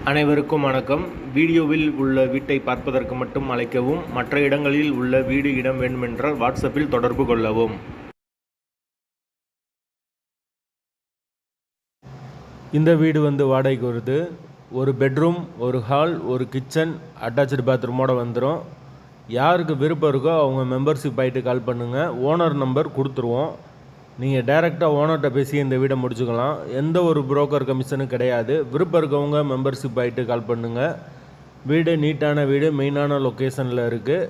அனைவருக்கும் வணக்கம். வீடியோவில் உள்ள வீட்டை பார்ப்பதற்கு மட்டும் அழைக்கவும். மற்ற இடங்களில் உள்ள வீடு இடம் வேண்டுமென்றால் வாட்ஸ்அப்பில் தொடர்பு கொள்ளவும். இந்த வீடு வாடகைக்கு வருது. ஒரு பெட்ரூம், ஒரு ஹால், ஒரு கிச்சன், அட்டாச்சு பாத்ரூமோடு வந்துடும். யாருக்கு விருப்பம் இருக்கோ அவங்க மெம்பர்ஷிப் ஆகிட்டு கால் பண்ணுங்கள். ஓனர் நம்பர் கொடுத்துருவோம். நீங்கள் டைரெக்டாக ஓனர்கிட்ட பேசி இந்த வீடை முடிச்சுக்கலாம். எந்த ஒரு புரோக்கர் கமிஷனும் கிடையாது. விருப்பம் இருக்கவங்க மெம்பர்ஷிப் ஆகிட்டு கால் பண்ணுங்கள். வீடு நீட்டான வீடு, மெயினான லொக்கேஷனில் இருக்குது.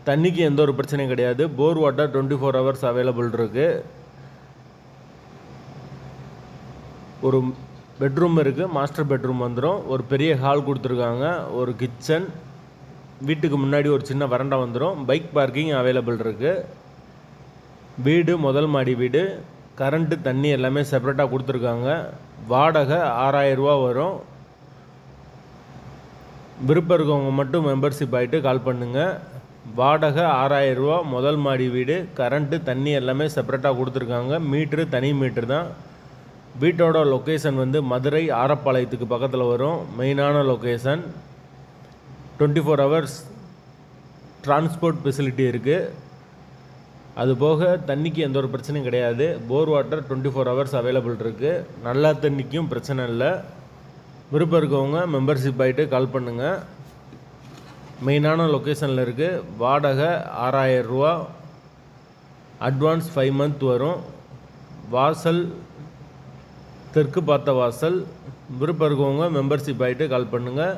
தண்ணிக்கு எந்த ஒரு பிரச்சனையும் கிடையாது. போர் வாட்டர் 24 ஹவர்ஸ் அவைலபிள் இருக்குது. ஒரு பெட்ரூம் இருக்குது, மாஸ்டர் பெட்ரூம் வந்துடும். ஒரு பெரிய ஹால் கொடுத்துருக்காங்க, ஒரு கிச்சன், வீட்டுக்கு முன்னாடி ஒரு சின்ன வரண்டா வந்துடும். பைக் பார்க்கிங் அவைலபிள் இருக்குது. வீடு முதல் மாடி வீடு. கரண்ட்டு தண்ணி எல்லாமே செப்பரேட்டாக கொடுத்துருக்காங்க. வாடகை 6000 ரூபா வரும். விருப்பம் இருக்கவங்க மட்டும் மெம்பர்ஷிப் ஆகிட்டு கால் பண்ணுங்கள். வாடகை 6000 ரூபா, முதல் மாடி வீடு. கரண்ட்டு தண்ணி எல்லாமே செப்பரேட்டாக கொடுத்துருக்காங்க. மீட்ரு தனி மீட்ரு தான். வீட்டோட லொக்கேஷன் மதுரை ஆரப்பாளையத்துக்கு பக்கத்தில் வரும். மெயினான லொக்கேஷன். 24 ஹவர்ஸ் டிரான்ஸ்போர்ட் ஃபெசிலிட்டி இருக்குது. அதுபோக தண்ணிக்கு எந்த ஒரு பிரச்சனையும் கிடையாது. போர் வாட்டர் 24 ஹவர்ஸ் அவைலபிள் இருக்குது. நல்ல தண்ணிக்கும் பிரச்சனை இல்லை. விருப்பம் இருக்கவங்க மெம்பர்ஷிப் ஆகிட்டு கால் பண்ணுங்கள். மெயினான லொக்கேஷனில் இருக்குது. வாடகை 6000 ரூபா. அட்வான்ஸ் 5 மந்த் வரும். வாசல் தெற்கு பார்த்த வாசல். விருப்பம் இருக்கவங்க மெம்பர்ஷிப் ஆகிட்டு கால் பண்ணுங்கள்.